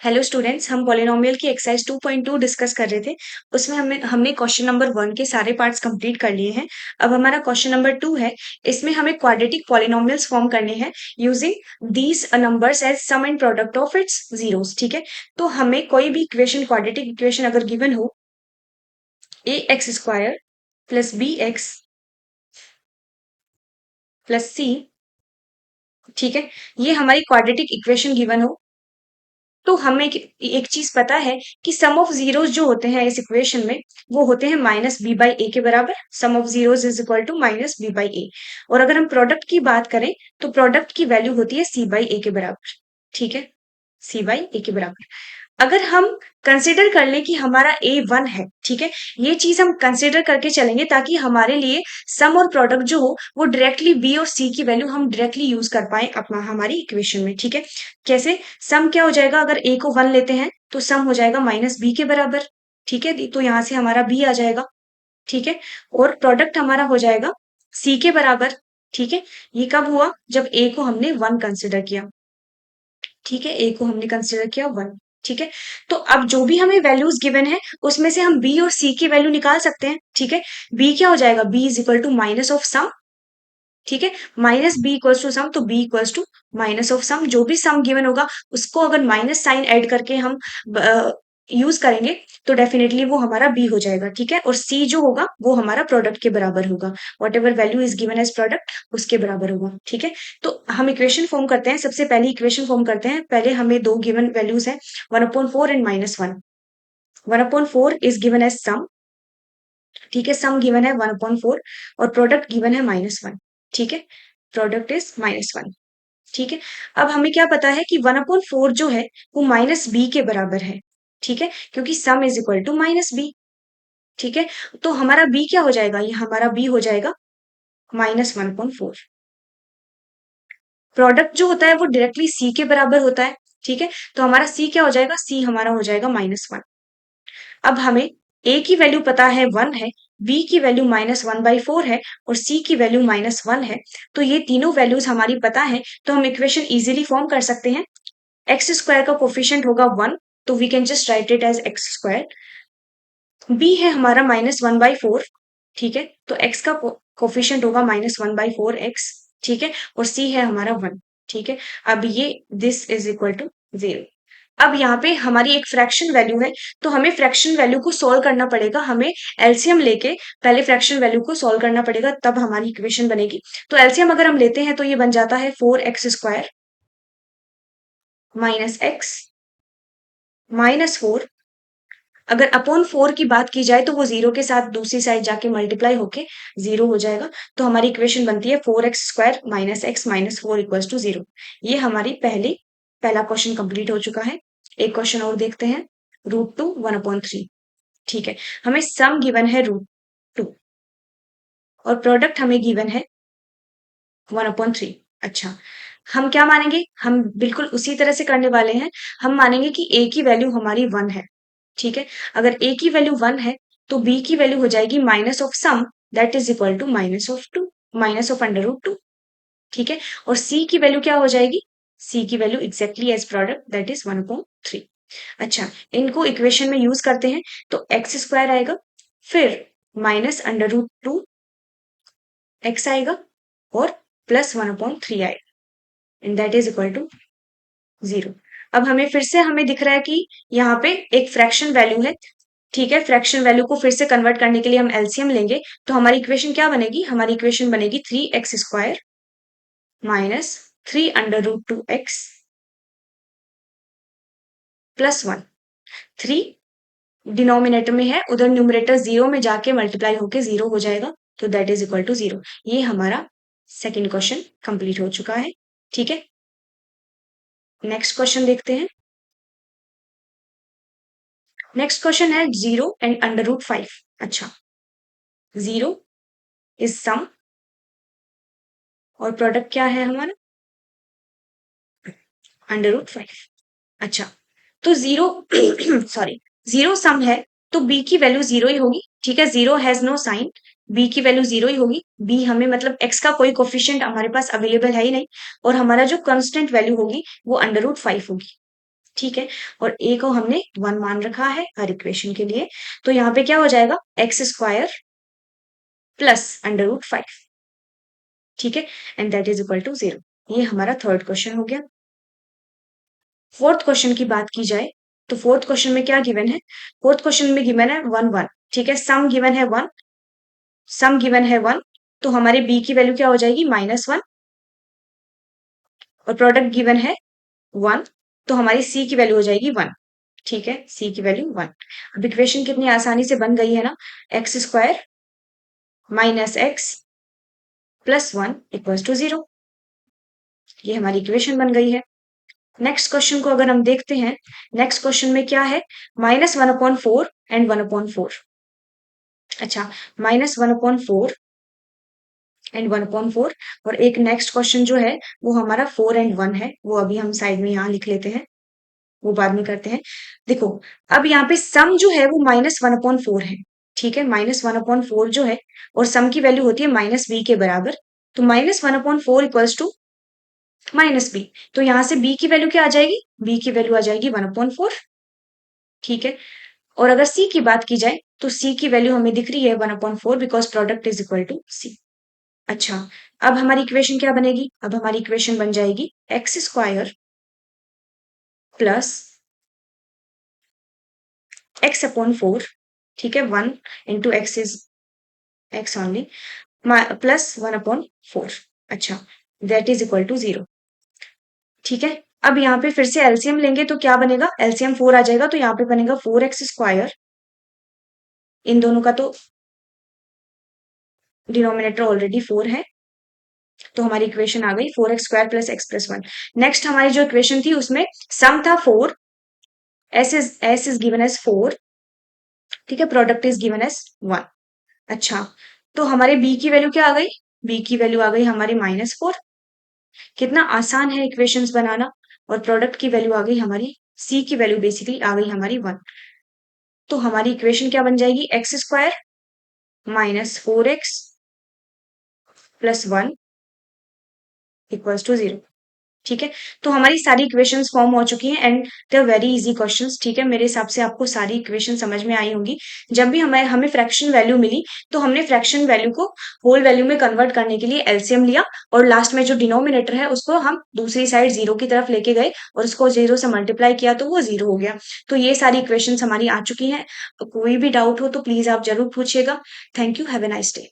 Hello students, हम polynomial की exercise 2.2 discuss कर रहे थे। उसमें हमने क्वेश्चन नंबर 1 के सारे पार्ट्स कंप्लीट कर लिए हैं। अब हमारा क्वेश्चन नंबर 2 है। इसमें हमें क्वाड्रेटिक पॉलिनोमियल्स फॉर्म करने हैं using these numbers as sum and product of its zeros. ठीक है, तो हमें कोई भी इक्वेशन, क्वाड्रेटिक इक्वेशन अगर गिवन हो, a x square plus b x plus c, ठीक है, ये हमारी क्वाड्रेटिक इक्वेशन गिवन हो, तो हमें एक चीज पता है कि सम ऑफ जीरोस जो होते हैं इस इक्वेशन में, वो होते हैं माइनस बी बाई ए के बराबर। Sum of zeros is equal to minus b by a. और अगर हम प्रोडक्ट की बात करें तो प्रोडक्ट की वैल्यू होती है सी बाई ए के बराबर। ठीक है, सी बाई ए के बराबर। अगर हम कंसिडर कर लें कि हमारा ए 1 है, ठीक है, ये चीज हम कंसिडर करके चलेंगे ताकि हमारे लिए सम और प्रोडक्ट जो हो वो डायरेक्टली बी और सी की वैल्यू हम डायरेक्टली यूज कर पाए अपना हमारी इक्वेशन में। ठीक है, कैसे? सम क्या हो जाएगा? अगर ए को 1 लेते हैं तो सम हो जाएगा माइनस बी के बराबर। ठीक है, तो यहां से हमारा बी आ जाएगा। ठीक है, और प्रोडक्ट हमारा हो जाएगा सी के बराबर। ठीक है, ये कब हुआ? जब ए को हमने 1 कंसिडर किया। ठीक है, ए को हमने कंसिडर किया 1। ठीक है, तो अब जो भी हमें वैल्यूज गिवन है उसमें से हम बी और सी की वैल्यू निकाल सकते हैं। ठीक है, बी क्या हो जाएगा? B is equal to minus of sum. ठीक है, minus b equals to sum, तो b equals to minus of sum. जो भी सम गिवन होगा उसको अगर माइनस साइन ऐड करके हम यूज करेंगे तो डेफिनेटली वो हमारा बी हो जाएगा। ठीक है, और सी जो होगा वो हमारा प्रोडक्ट के बराबर होगा। Whatever value is given as product उसके बराबर होगा। ठीक है, तो हम इक्वेशन फॉर्म करते हैं। सबसे पहले इक्वेशन फॉर्म करते हैं। पहले हमें दो गिवन वैल्यूज है, 1/4 एंड -1। 1/4 इज गिवन एज सम। ठीक है, सम गिवन है 1/4 और प्रोडक्ट गिवन है -1। ठीक है, प्रोडक्ट इज -1। ठीक है, अब हमें क्या पता है कि 1/4 जो है वो माइनस बी के बराबर है। ठीक है, क्योंकि sum is equal to minus B. ठीक है, तो हमारा बी क्या हो जाएगा? ये हमारा बी हो जाएगा -1/4। प्रोडक्ट जो होता है वो डायरेक्टली सी के बराबर होता है। ठीक है, तो हमारा सी क्या हो जाएगा? सी हमारा हो जाएगा -1। अब हमें ए की वैल्यू पता है 1 है, बी की वैल्यू -1/4 है और सी की वैल्यू -1 है। तो ये तीनों वैल्यूज हमारी पता है, तो हम इक्वेशन इजीली फॉर्म कर सकते हैं। एक्स स्क्वायर का कोफिशिएंट होगा 1, तो we can just write it as x square. B है हमारा -1/4। ठीक है, तो एक्स का कोफिशिएंट होगा -1/4 एक्स। ठीक है, और सी है हमारा 1। ठीक है, अब ये दिस इज इक्वल टू 0। अब यहाँ पे हमारी एक फ्रैक्शन वैल्यू है, तो हमें फ्रैक्शन वैल्यू को सॉल्व करना पड़ेगा। हमें एलसीएम लेके पहले फ्रैक्शन वैल्यू को सॉल्व करना पड़ेगा, तब हमारी इक्वेशन बनेगी। तो एलसीएम अगर हम लेते हैं तो ये बन जाता है 4x² माइनस एक्स -4। अगर अपॉन 4 की बात की जाए तो वो 0 के साथ दूसरी साइड जाके मल्टीप्लाई होके 0 हो जाएगा। तो हमारी इक्वेशन बनती है 4x² minus x minus 4 equals to 0। ये हमारी पहला क्वेश्चन कंप्लीट हो चुका है। एक क्वेश्चन और देखते हैं, √2 1/3। ठीक है, हमें सम गिवन है √2 और प्रोडक्ट हमें गिवन है 1/3। अच्छा, हम क्या मानेंगे? हम बिल्कुल उसी तरह से करने वाले हैं। हम मानेंगे कि a की वैल्यू हमारी 1 है। ठीक है, अगर a की वैल्यू 1 है तो b की वैल्यू हो जाएगी minus of sum, that is equal to minus of √2। ठीक है, और c की वैल्यू क्या हो जाएगी? c की value exactly as product, that is 1/3। अच्छा, इनको इक्वेशन में यूज करते हैं तो x² आएगा, फिर -√2 x आएगा और प्लस 1/3 आएगा, and that is equal to 0। अब हमें फिर से हमें दिख रहा है कि यहाँ पे एक फ्रैक्शन वैल्यू है। ठीक है, फ्रैक्शन वैल्यू को फिर से कन्वर्ट करने के लिए हम एलसीएम लेंगे, तो हमारी इक्वेशन क्या बनेगी? हमारी इक्वेशन बनेगी 3x² minus 3√2x plus 1। 3 denominator में है, उधर न्यूमरेटर 0 में जाके मल्टीप्लाई होके 0 हो जाएगा, तो दैट इज इक्वल टू 0। ये हमारा सेकेंड क्वेश्चन कंप्लीट हो चुका है। ठीक है, नेक्स्ट क्वेश्चन देखते हैं। नेक्स्ट क्वेश्चन है 0 एंड √5। अच्छा, 0 इज सम और प्रोडक्ट क्या है हमारा? √5। अच्छा, तो 0 सॉरी, 0 सम है तो b की वैल्यू 0 ही होगी। ठीक है, 0 हैज नो साइन, b की वैल्यू 0 ही होगी। b हमें मतलब x का कोई कोफिशिएंट हमारे पास अवेलेबल है ही नहीं, और हमारा जो कांस्टेंट वैल्यू होगी वो √5 होगी। ठीक है, और ए को हमने 1 मान रखा है हर इक्वेशन के लिए, तो यहाँ पे क्या हो जाएगा एक्स स्क्वायर प्लस √5, ठीक है, and that is equal to 0। ये हमारा थर्ड क्वेश्चन हो गया। फोर्थ क्वेश्चन की बात की जाए तो फोर्थ क्वेश्चन में क्या गिवन है, फोर्थ क्वेश्चन में गिवन है 1 1, ठीक है, सम गिवन है 1, सम गिवन है 1, तो हमारे बी की वैल्यू क्या हो जाएगी -1, और प्रोडक्ट गिवन है 1, तो हमारी सी की वैल्यू हो जाएगी 1, ठीक है, सी की वैल्यू 1। अब इक्वेशन कितनी आसानी से बन गई है ना, x square minus x plus 1 equals to 0, ये हमारी इक्वेशन बन गई है। नेक्स्ट क्वेश्चन को अगर हम देखते हैं, नेक्स्ट क्वेश्चन में क्या है, -1/4 एंड 1/4, अच्छा, -1/4 एंड 1/4, और एक नेक्स्ट क्वेश्चन जो है वो हमारा 4 एंड 1 है, वो अभी हम साइड में यहाँ लिख लेते हैं, वो बाद में करते हैं। देखो, अब यहाँ पे सम जो है वो -1/4 है, ठीक है, -1/4 जो है, और सम की वैल्यू होती है -b के बराबर, तो -1/4 इक्वल्स टू -b, तो यहाँ से b की वैल्यू क्या आ जाएगी, b की वैल्यू आ जाएगी 1/4, ठीक है, और अगर c की बात की जाए तो c की वैल्यू हमें दिख रही है 1/4 because product is equal to c। अच्छा, अब हमारी इक्वेशन क्या बनेगी, अब हमारी इक्वेशन बन जाएगी एक्स स्क्वायर प्लस x/4, ठीक है, 1 into x is x only, plus 1/4, अच्छा, दैट इज इक्वल टू 0, ठीक है। अब यहाँ पे फिर से एलसीएम लेंगे तो क्या बनेगा, एलसीएम 4 आ जाएगा, तो यहाँ पे बनेगा 4x स्क्वायर, इन दोनों का तो डिनोमिनेटर ऑलरेडी 4 है, तो हमारी इक्वेशन आ गई 4x square plus x plus 1। Next हमारी जो इक्वेशन थी उसमें सम था 4, s इज गिवन एज 4, ठीक है, प्रोडक्ट इज गिवन एज 1, अच्छा, तो हमारे b की वैल्यू क्या आ गई, b की वैल्यू आ गई हमारी -4, कितना आसान है इक्वेशंस बनाना, और प्रोडक्ट की वैल्यू आ गई हमारी, c की वैल्यू बेसिकली आ गई हमारी 1, तो हमारी इक्वेशन क्या बन जाएगी, x square -4x plus 1 equals to 0, ठीक है, तो हमारी सारी इक्वेशंस फॉर्म हो चुकी हैं and they are very easy questions, ठीक है, मेरे हिसाब से आपको सारी इक्वेशन समझ में आई होंगी। जब भी हमें हमें फ्रैक्शन वैल्यू मिली तो हमने फ्रैक्शन वैल्यू को होल वैल्यू में कन्वर्ट करने के लिए एलसीएम लिया, और लास्ट में जो डिनोमिनेटर है उसको हम दूसरी साइड 0 की तरफ लेके गए और उसको 0 से मल्टीप्लाई किया तो वो 0 हो गया। तो ये सारी इक्वेशन हमारी आ चुकी हैं, कोई भी डाउट हो तो प्लीज आप जरूर पूछिएगा। Thank you, have a nice day.